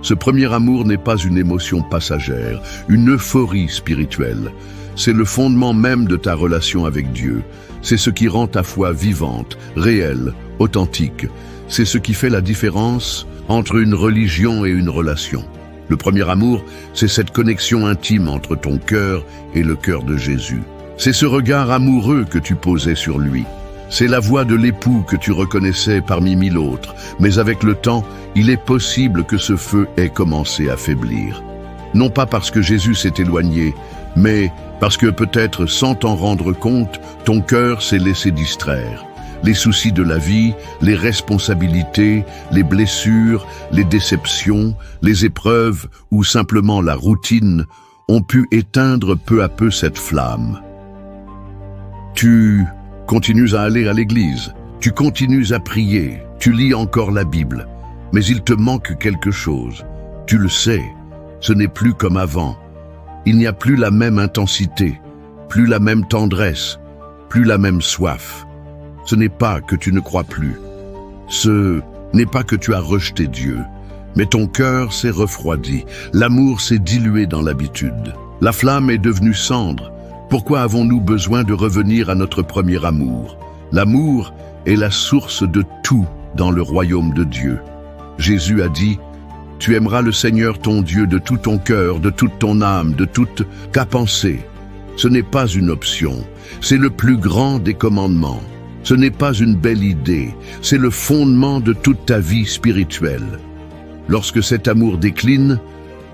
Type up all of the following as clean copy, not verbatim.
Ce premier amour n'est pas une émotion passagère, une euphorie spirituelle. C'est le fondement même de ta relation avec Dieu. C'est ce qui rend ta foi vivante, réelle, authentique. C'est ce qui fait la différence entre une religion et une relation. Le premier amour, c'est cette connexion intime entre ton cœur et le cœur de Jésus. C'est ce regard amoureux que tu posais sur lui. C'est la voix de l'époux que tu reconnaissais parmi mille autres. Mais avec le temps, il est possible que ce feu ait commencé à faiblir. Non pas parce que Jésus s'est éloigné, mais parce que peut-être sans t'en rendre compte, ton cœur s'est laissé distraire. Les soucis de la vie, les responsabilités, les blessures, les déceptions, les épreuves ou simplement la routine ont pu éteindre peu à peu cette flamme. Tu continues à aller à l'église, tu continues à prier, tu lis encore la Bible, mais il te manque quelque chose. Tu le sais, ce n'est plus comme avant. Il n'y a plus la même intensité, plus la même tendresse, plus la même soif. Ce n'est pas que tu ne crois plus. Ce n'est pas que tu as rejeté Dieu, mais ton cœur s'est refroidi, l'amour s'est dilué dans l'habitude. La flamme est devenue cendre. Pourquoi avons-nous besoin de revenir à notre premier amour? L'amour est la source de tout dans le royaume de Dieu. Jésus a dit, « Tu aimeras le Seigneur ton Dieu de tout ton cœur, de toute ton âme, de toute ta pensée. » Ce n'est pas une option, c'est le plus grand des commandements. Ce n'est pas une belle idée, c'est le fondement de toute ta vie spirituelle. Lorsque cet amour décline,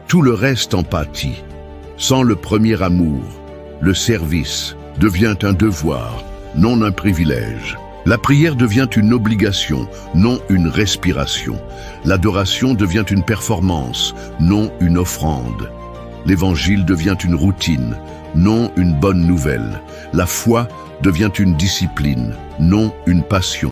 tout le reste en pâtit. Sans le premier amour, le service devient un devoir, non un privilège. La prière devient une obligation, non une respiration. L'adoration devient une performance, non une offrande. L'évangile devient une routine, non une bonne nouvelle. La foi devient une discipline, non une passion.